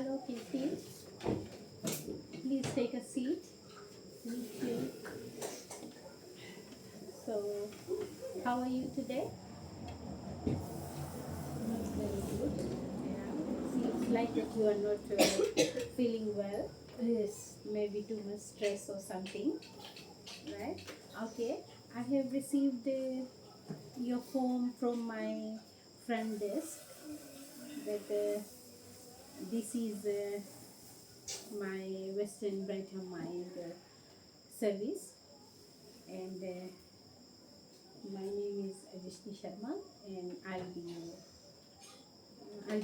Hello, Kirti. Please take a seat. Thank you. So, how are you today? Not very good. Yeah. Seems like that you are not feeling well. Yes. Maybe too much stress or something, right? Okay. I have received your form from my front desk that this is my Western Brighter Mind service, and my name is Ajishni Sharma, and I'll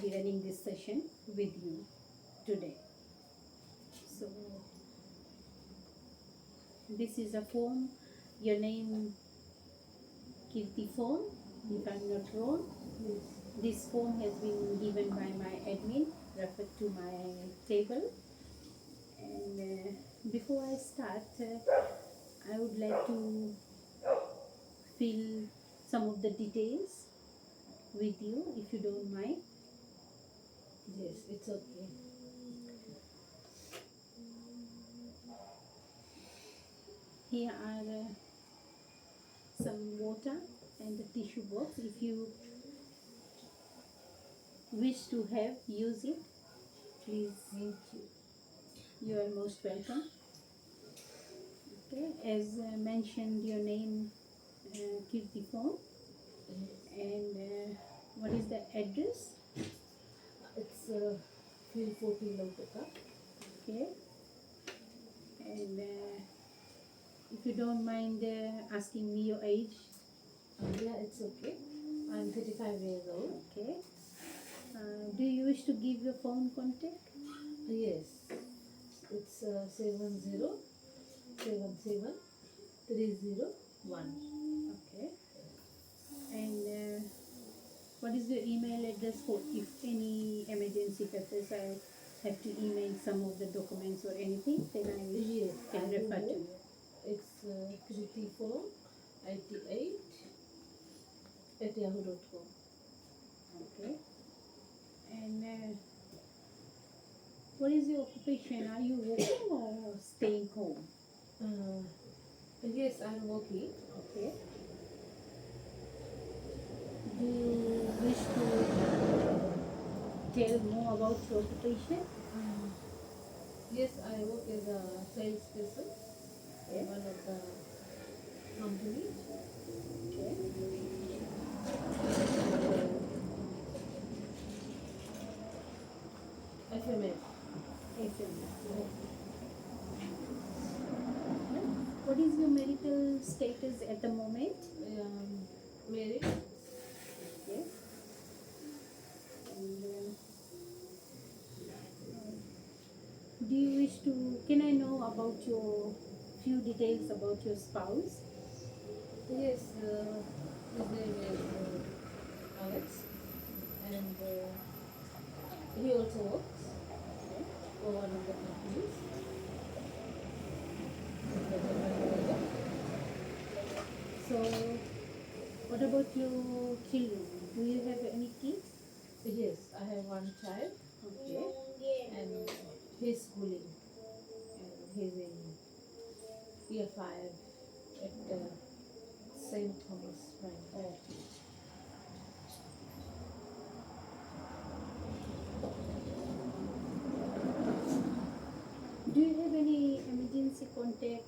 be running this session with you today. So this is a form, your name Kirti form, if I'm not wrong. Yes. This form has been given by my admin, referred to my table. And before I start, I would like to fill some of the details with you, if you don't mind. Yes, it's okay. Here are some water and a tissue box. If you wish to have, use it. Please, Thank you. you are most welcome. Okay, as mentioned, your name Kirti Phone, and what is the address? It's Field 14 Lautaka. Okay, and if you don't mind asking me your age. Yeah, it's okay. I'm 35 years old. Okay, do you wish to give your phone contact? Yes. It's 7077 301. Okay, and what is your email address for if any emergency purpose I have to email some of the documents or anything, then I Yes, can I do refer to have. you. It's kriti488@yahoo.com. Okay, and what is your occupation? Are you working or staying home? Yes, I'm working. Okay, do you wish to tell more about your occupation? Yes, I work as a salesperson Okay, in one of the companies. okay, FMS. FM. What is your marital status at the moment? Married. Okay. And do you wish to? Can I know about your few details about your spouse? Yes, his name is Alex, and he also works Okay. for one of the companies. As a general manager. So, what about your children? Do you have any kids? Yes, I have one child, Okay. and he's schooling, and he's in year 5 at St. Thomas Primary. Okay. Do you have any emergency contact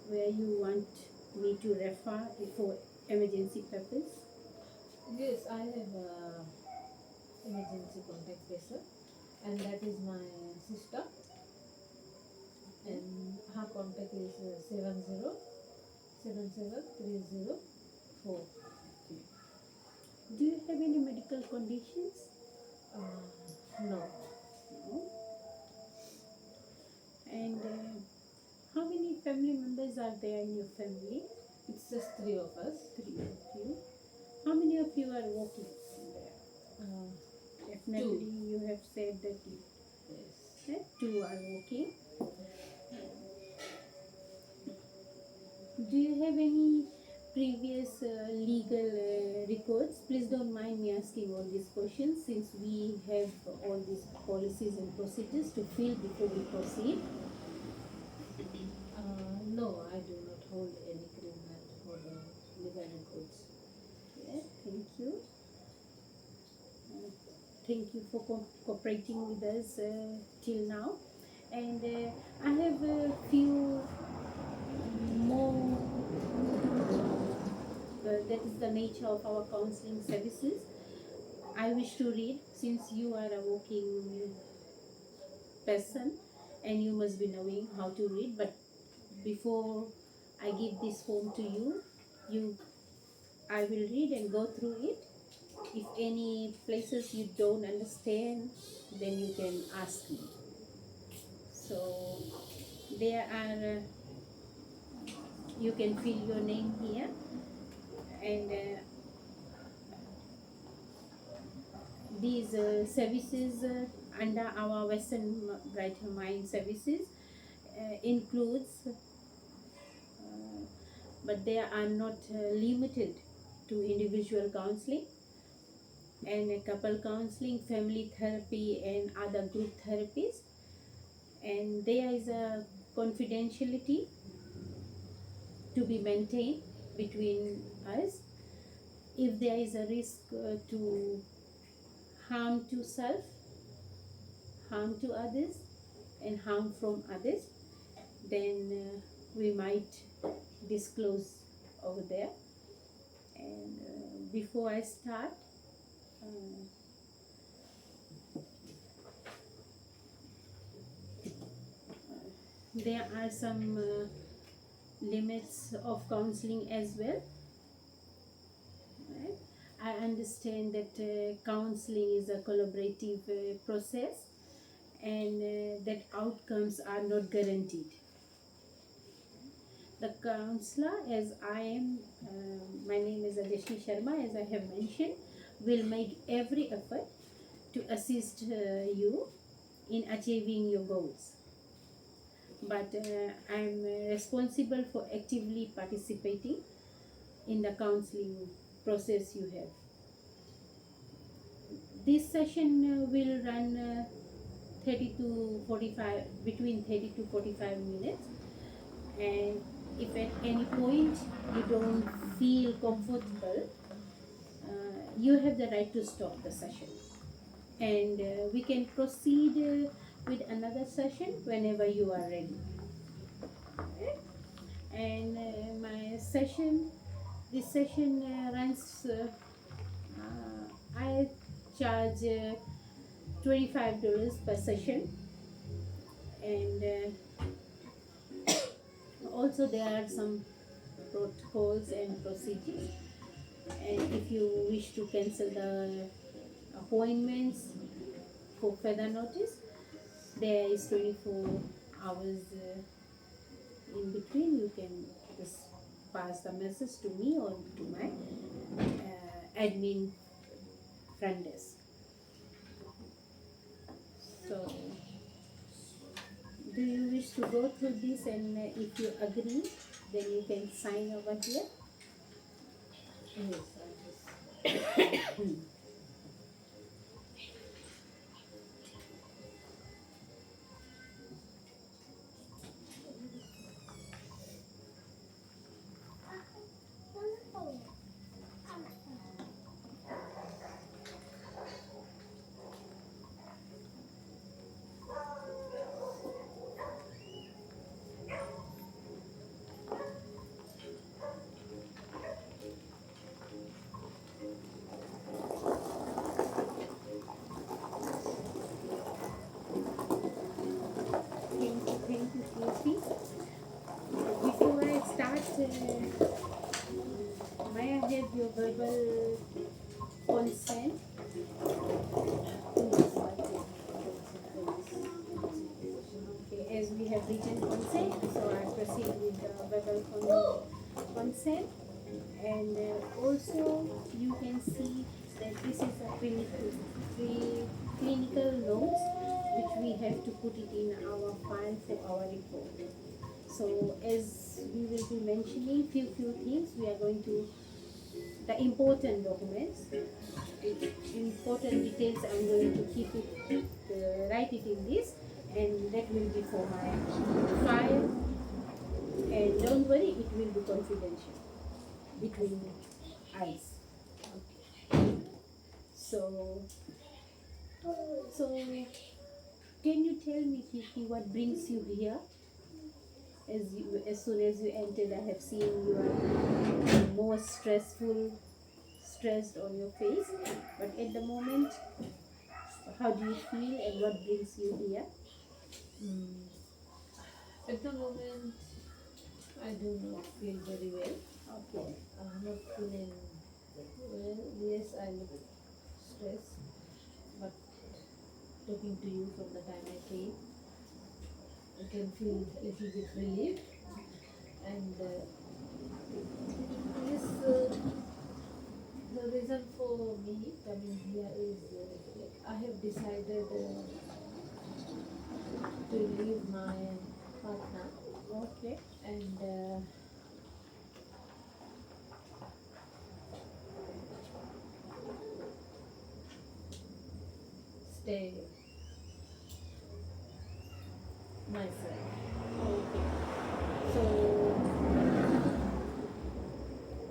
where you want me to refer for emergency purpose? Yes, I have emergency contact person, and that is my sister, and her contact is 7077 304. Do you have any medical conditions? No, No. And how many family members are there in your family? it's just 3 of us. 3 of you. How many of you are working there? Uh, Definitely, you have said that you, yes. 2 are working. Do you have any previous legal codes. Please don't mind me asking all these questions since we have all these policies and procedures to fill before we proceed. No, I do not hold any criminal or legal records. Yeah, thank you. Uh, Thank you for cooperating with us till now. And I have a few more, that is the nature of our counseling services. I wish to read since you are a working person and you must be knowing how to read. But before I give this form to you, I will read and go through it. If any places you don't understand, then you can ask me. So there are, you can fill your name here, and these services under our Western Brighter Mind services includes, but they are not limited to individual counseling and couple counseling, family therapy, and other group therapies. And there is a confidentiality to be maintained between us. If there is a risk to harm to self, harm to others, and harm from others, then we might disclose over there. And before I start, uh, there are some limits of counseling as well. Right? I understand that counseling is a collaborative process and that outcomes are not guaranteed. The counselor, as I am, my name is Adeshni Sharma, as I have mentioned, will make every effort to assist you in achieving your goals. But I'm responsible for actively participating in the counseling process you have. This session will run 30 to 45, between 30 to 45 minutes. And if at any point you don't feel comfortable, you have the right to stop the session. And we can proceed with another session whenever you are ready. Okay? And this session runs, I charge $25 per session. And also there are some protocols and procedures. And if you wish to cancel the appointments for further notice, there is 24 hours in between. You can just pass the message to me or to my admin front desk. So do you wish to go through this, and if you agree, then you can sign over here. Yes, I just. Thank you, Kirti. Before I start, may I have your verbal consent? Okay, as we have written consent, so I proceed with the verbal consent. And also you can see that this is a clinical notes which we have to put it in our file for our report. So as we will be mentioning few things, we are going to the important documents, important details. I'm going to keep it, write it in this, and that will be for my file. And don't worry, it will be confidential between us. So, so can you tell me, Kiki, what brings you here? As soon as you entered, I have seen you are more stressed on your face. But at the moment, how do you feel and what brings you here? Mm. At the moment, I do not feel very well. Okay. I'm not feeling well. Yes, I look stressed, but talking to you from the time I came, I can feel a little bit relieved. And this, the reason for me coming here is like I have decided to leave my partner Okay. and stay myself. Okay. So,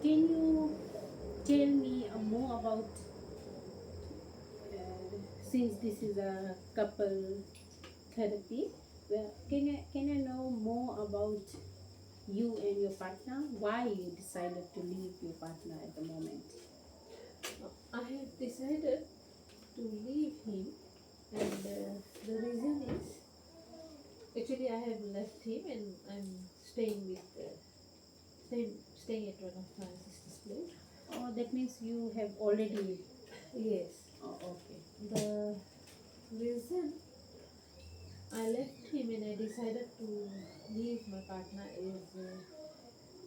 can you tell me more about, since this is a couple therapy, well, can I know more about you and your partner? Why you decided to leave your partner at the moment? I have decided to leave him, and the reason is actually I have left him and I'm staying with staying at one of my sister's place. Oh, that means you have already. Yes, Oh, okay. the reason I left him and I decided to leave my partner is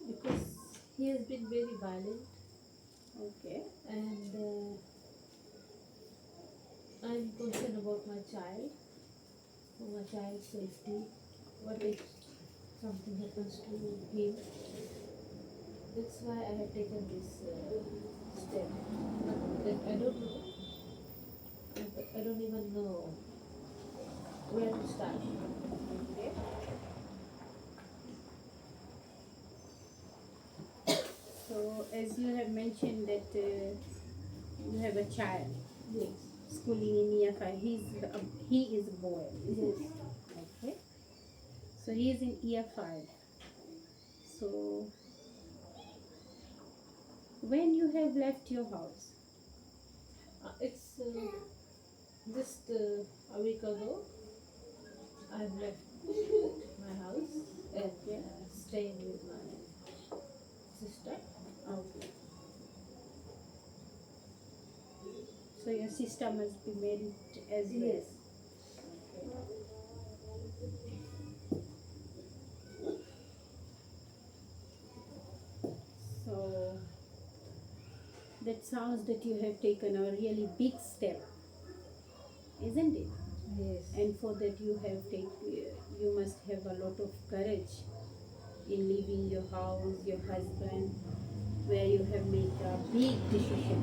because he has been very violent Okay. and I'm concerned about my child, for my child's safety. What if something happens to him? That's why I have taken this step. But I don't know. I don't even know where to start. Okay. So, as you have mentioned that you have a child Yes. schooling in year 5, he is a boy. Yes. Okay. So he is in year 5. So when you have left your house, It's just a week ago. I've left my house and okay, staying with my sister. okay. So your sister must be married as well. Yes. So that sounds that you have taken a really big step, isn't it? Yes. And for that you must have a lot of courage in leaving your house, your husband, where you have made a big decision.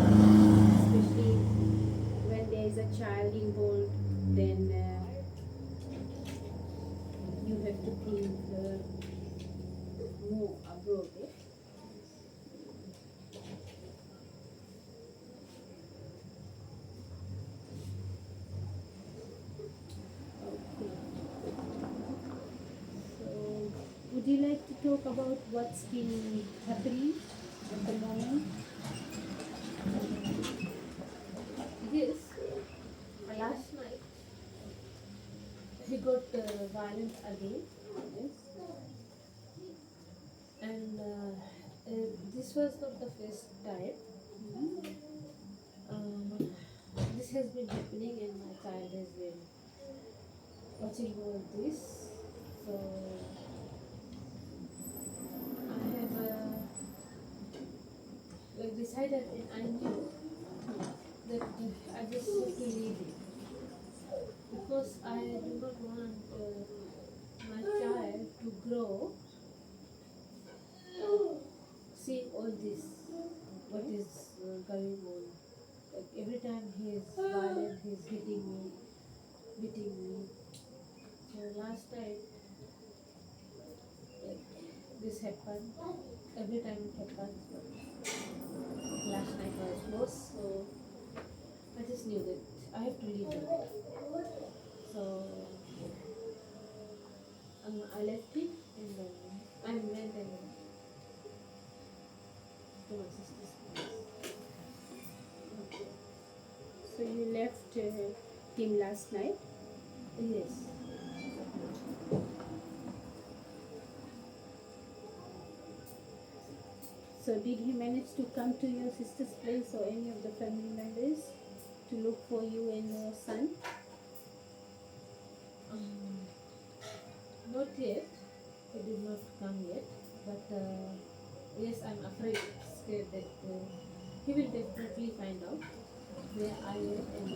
Especially when there is a child involved, then you have to think more abroad. Eh? Okay. So, would you like to talk about what's been happening at the moment? Yes. Last night he got violent again, Yes. and this was not the first time. Mhm. This has been happening, and my child has been watching all this. So I have decided, and I knew that I just have to leave it because I do not want my child to grow all this, what is going on. Like every time he is violent, he is hitting me, beating me. So last night, like this happened. Every time it happens, but last night was close, so I just knew that I have to leave him. So I left him and then I went and to my sister's place. Okay. So you left him last night. Yes. So did he manage to come to your sister's place or any of the family members to look for you and your son? Um, Not yet. He did not come yet. But yes, I'm afraid, scared that he will definitely find out where I am and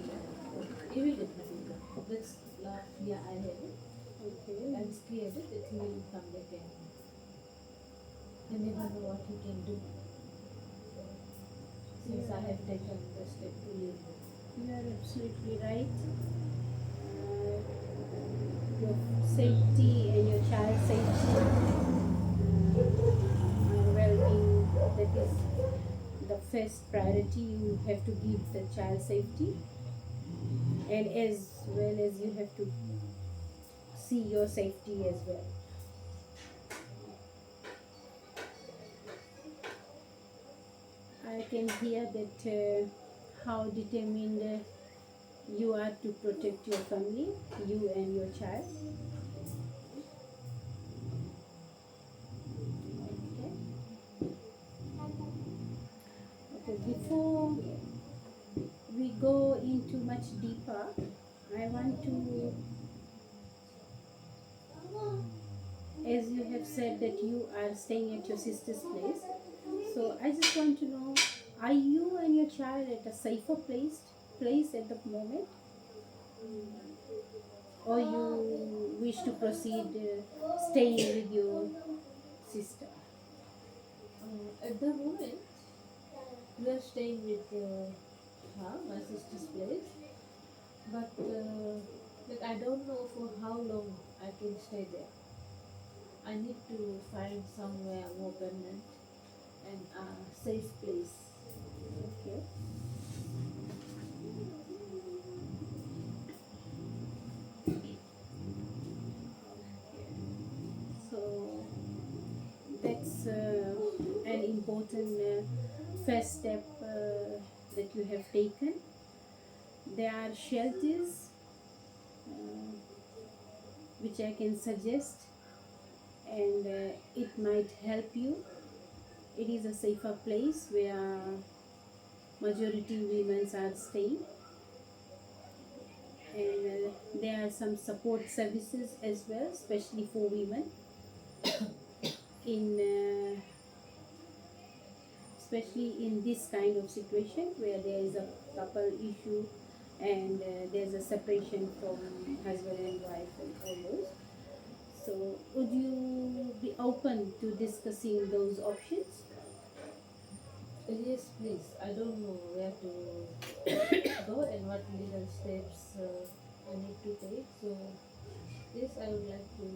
he will definitely come. That's the fear I have. Okay. I'm scared that he will come back and I never know what he can do since I have taken the step to leave him. You are absolutely right. Your safety and your child's safety, well-being, that is the first priority. You have to give the child safety, and as well as you have to see your safety as well. I can hear that how determined you are to protect your family, you and your child. Okay. Okay. Before we go into much deeper, I want to, as you have said that you are staying at your sister's place, so I just want to know, are you and your child at a safer place at the moment, or you wish to proceed staying with your sister? At the moment, we are staying with her, my sister's place, but like I don't know for how long I can stay there. I need to find somewhere more permanent and a safe place. Okay. So that's an important first step that you have taken. There are shelters which I can suggest, and it might help you. It is a safer place where majority women are staying, and there are some support services as well, especially for women in especially in this kind of situation where there is a couple issue and there's a separation from husband and wife and all those. So would you be open to discussing those options? Yes, please. I don't know where to go and what legal steps I need to take. So, yes, I would like to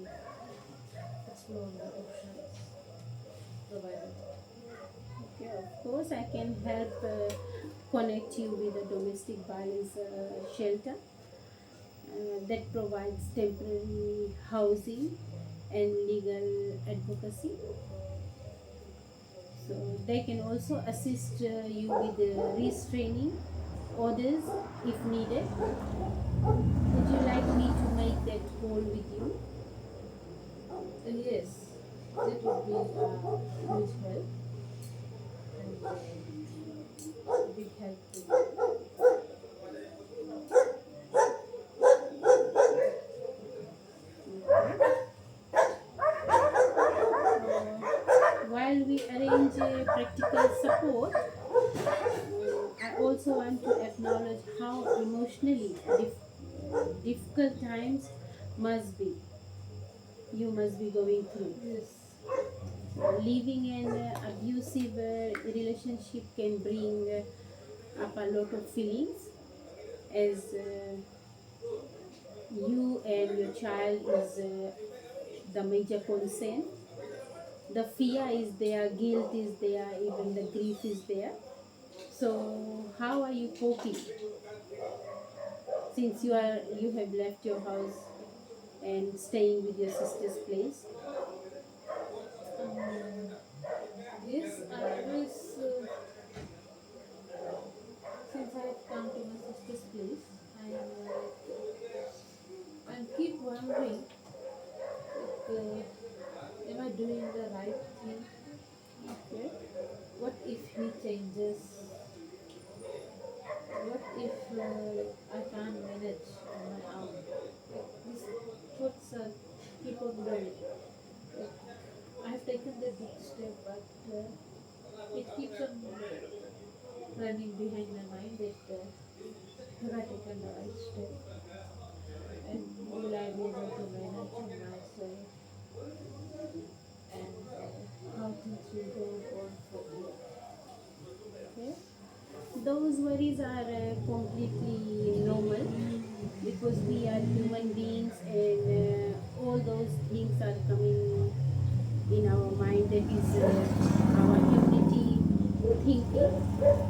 explore the options provided. Okay, of course, I can help connect you with a domestic violence shelter that provides temporary housing and legal advocacy. So they can also assist you with restraining orders if needed. Would you like me to make that call with you? Yes, that would be a huge help and a big help to me. While we arrange practical support, I also want to acknowledge how emotionally difficult times must be. You must be going through. Yes, living an abusive relationship can bring up a lot of feelings, as you and your child is the major concern. The fear is there, guilt is there, even the grief is there. So how are you coping since you have left your house and staying with your sister's place? Um, yes, I always, since I have come to my sister's place, I keep wondering, am I doing the right thing? Okay. What if he changes? What if I can't manage on my own? These thoughts keep on going. Like, I have taken the big step, but it keeps on running behind my mind that have I taken the right step? And will I be able to manage on myself? And how things will go on from here? Okay. Those worries are completely normal because we are human beings, and all those things are coming in our mind. That is our ability thinking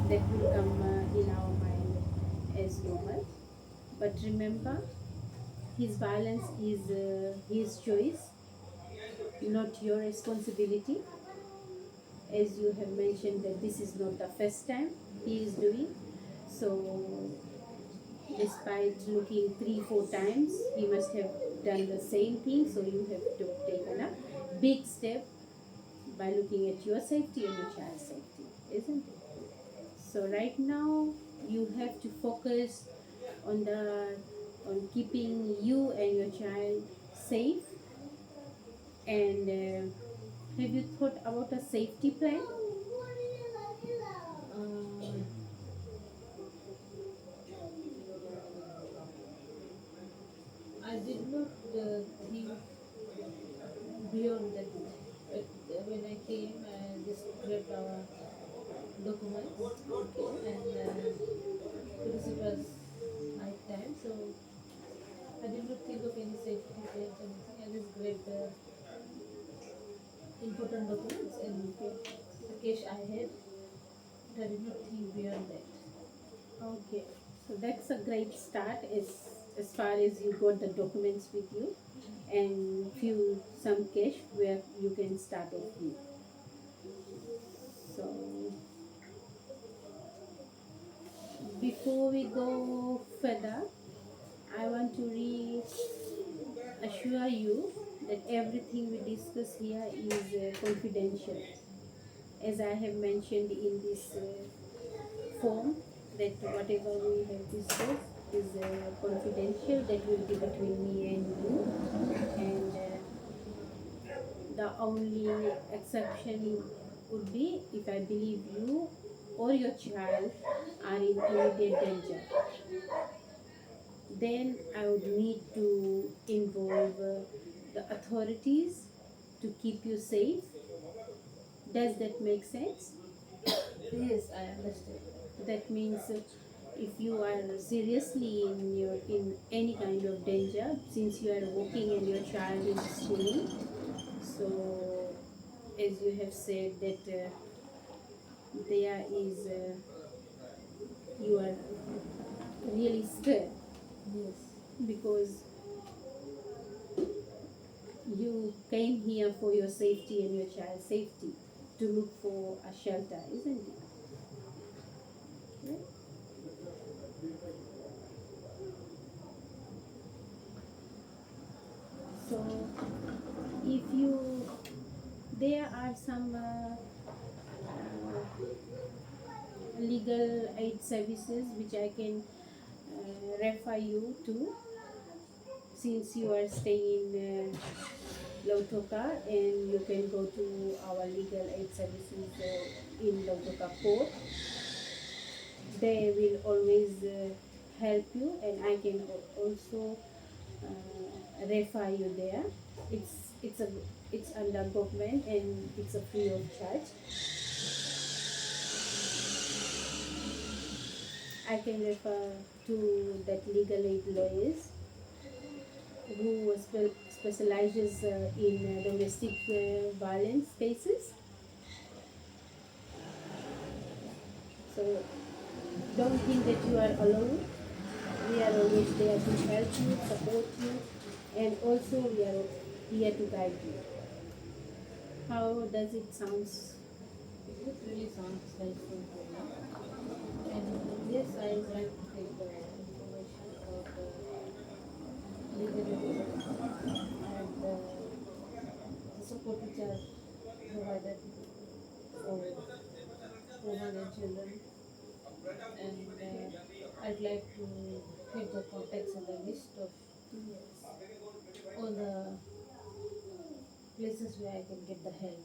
that will come in our mind as normal. But remember, his violence is his choice, not your responsibility. As you have mentioned, that this is not the first time he is doing so. Despite looking 3 4 times, he must have done the same thing, so you have to taken a big step by looking at your safety and your child's safety, isn't it? So right now you have to focus on the on keeping you and your child safe. And have you thought about a safety plan? Um, I did not think beyond that. But when I came, I just grabbed our documents, and because it was night time, so I did not think of any safety plans or anything. I just grabbed the important documents and the cash I had, but I did not think beyond that. Okay, so that's a great start as far as you got the documents with you and few some cash where you can start off with. So before we go further, I want to reassure you that everything we discuss here is confidential. As I have mentioned in this form, that whatever we have discussed is confidential, that will be between me and you. And the only exception would be if I believe you or your child are in immediate danger. Then I would need to involve the authorities to keep you safe. Does that make sense? Yes, I understand. That means if you are seriously in any kind of danger, since you are working and your child is schooling, so as you have said that there is you are really scared Yes, because you came here for your safety and your child's safety to look for a shelter, isn't it? Right? So if you there are some legal aid services which I can refer you to, since you are staying in Lautoka, and you can go to our legal aid services in Lautoka Court. They will always help you, and I can also refer you there. It's a it's under government and it's a free of charge. I can refer to that legal aid lawyers who specializes in domestic violence cases. So don't think that you are alone. We are always there to help you, support you, and also we are here to guide you. How does it sound? It really sounds helpful to me. And yes, I would like to take the information about the legal advice and the support which are provided for women and children. And I'd like to give the context and the list of all the places where I can get the help.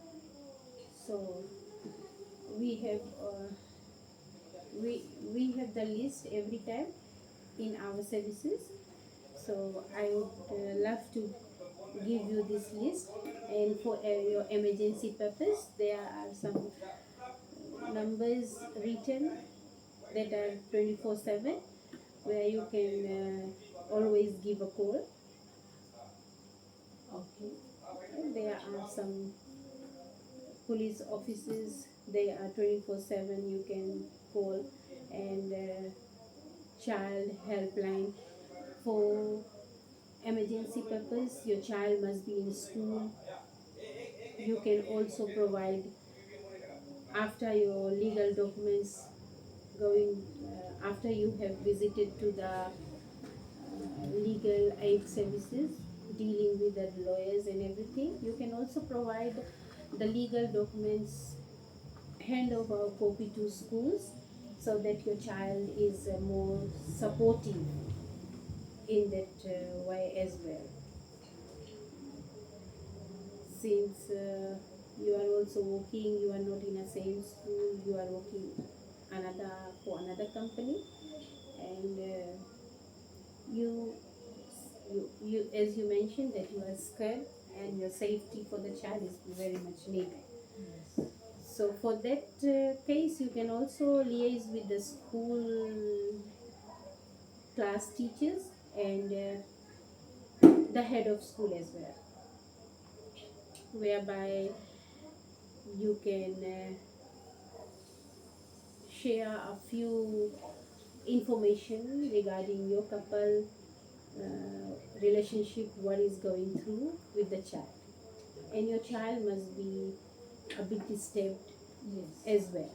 So we have uh, we have the list every time in our services. So I would love to give you this list, and for your emergency purpose, there are some numbers written that are 24/7 where you can always give a call. Okay. And there are some police offices, they are 24/7 you can call, and child helpline for emergency purpose. Your child must be in school. You can also provide after your legal documents going after you have visited to the legal aid services dealing with the lawyers and everything. You can also provide the legal documents, hand over a copy to schools so that your child is more supportive in that way as well. Since you are also working, you are not in the same school, you are working another for another company, and you you as you mentioned that you are scared and your safety for the child is very much needed. Yes. So for that case, you can also liaise with the school class teachers and the head of school as well, whereby you can share a few information regarding your couple relationship, what is going through with the child, and your child must be a bit disturbed Yes. as well.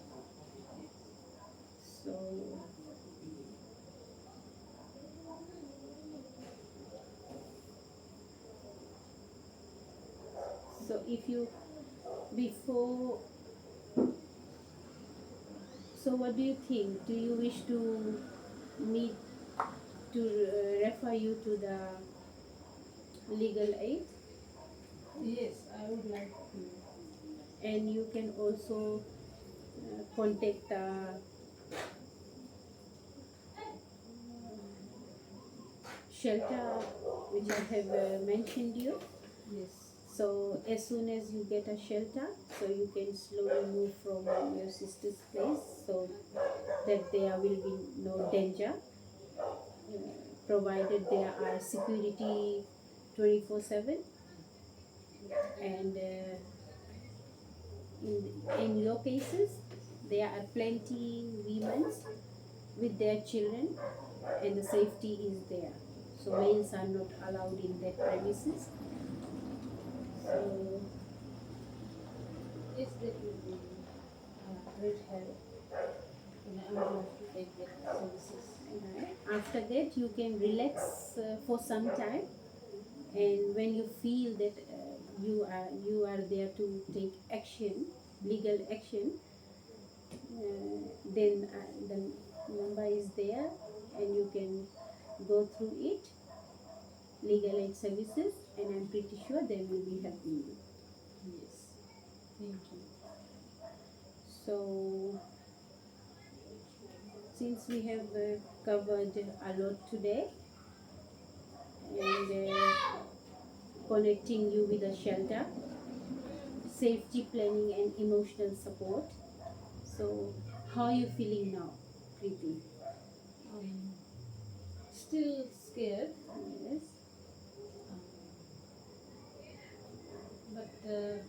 So if you before, so what do you think? Do you wish to meet to refer you to the legal aid? Yes, I would like to. And you can also contact the shelter which I have mentioned you. Yes. So as soon as you get a shelter, so you can slowly move from your sister's place so that there will be no danger, provided there are security 24/7. And in your cases, there are plenty women with their children and the safety is there. So males are not allowed in that premises. So Yes, that will be great help. And I would love to take that services. after that you can relax for some time, and when you feel that you are there to take action, legal action, then the number is there and you can go through it, legal aid services, and I'm pretty sure they will be helping you. Yes. Thank you. So since we have covered a lot today, and connecting you with a shelter, safety planning and emotional support. So, how are you feeling now, Preeti? Um, Still scared, Yes. um, but a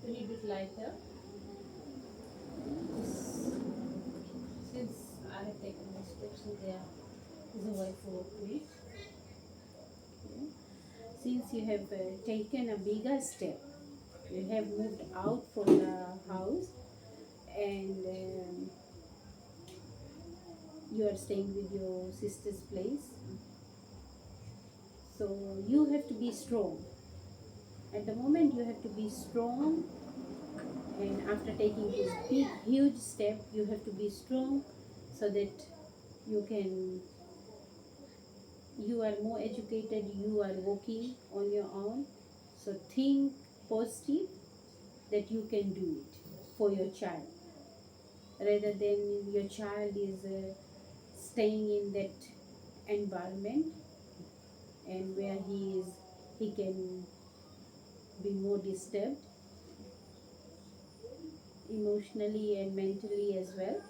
little bit lighter. This, since I have taken the steps, so there is a way forward to it. Okay. Since you have taken a bigger step, you have moved out from the house and you are staying with your sister's place. So you have to be strong. At the moment, you have to be strong, and after taking this big, huge step, you have to be strong so that you can. You are more educated. You are walking on your own. So think positive that you can do it for your child, rather than your child is staying in that environment and where he can be more disturbed emotionally and mentally as well.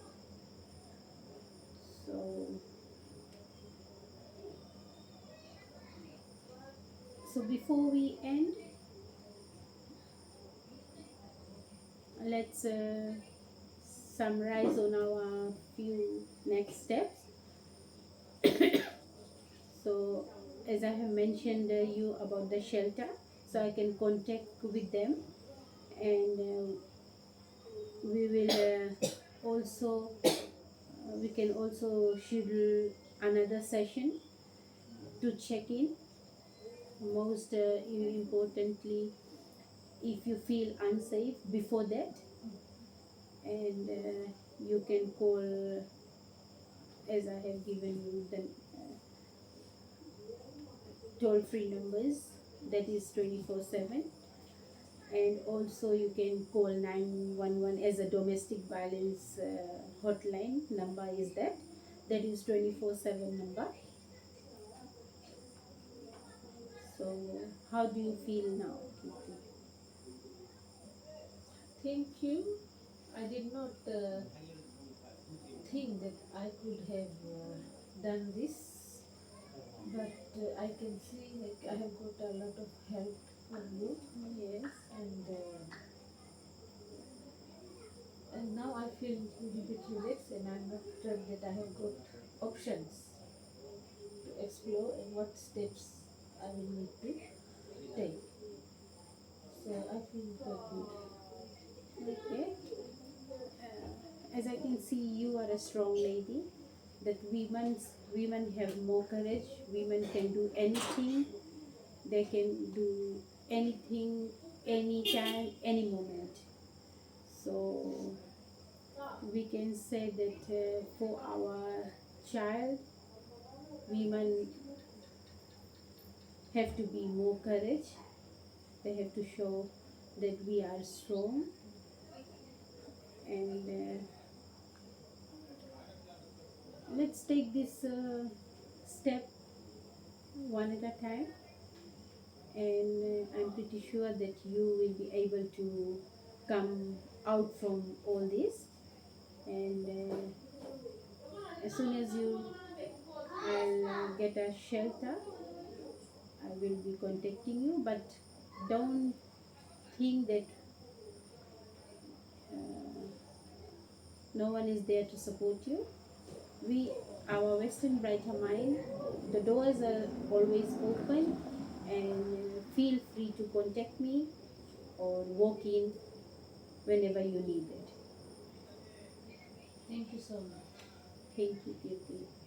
So before we end, let's summarize on our few next steps. So as I have mentioned you about the shelter, so I can contact with them, and we will also we can also schedule another session to check in. Most importantly, if you feel unsafe before that, and you can call, as I have given you the toll free numbers, that is 24/7, and also you can call 911 as a domestic violence hotline number, is that is 24/7 number. So how do you feel now, Kirti? Thank you. I did not think that I could have done this, but I can see like I have got a lot of help from you, Yes. and now I feel a little bit relaxed, and I'm not that I have got options to explore and what steps I will need to take. So I feel quite good. Okay. As I can see, you are a strong lady. That women have more courage. Women can do anything. They can do anything, anytime, any moment. So we can say that for our child, women have to be more courage. They have to show that we are strong, and let's take this step one at a time, and I'm pretty sure that you will be able to come out from all this, and as soon as I'll get a shelter, I will be contacting you, but don't think that uh, no one is there to support you. We, our Western Brighter Mind, the doors are always open, and feel free to contact me or walk in whenever you need it. Thank you so much. Thank you, Kirti.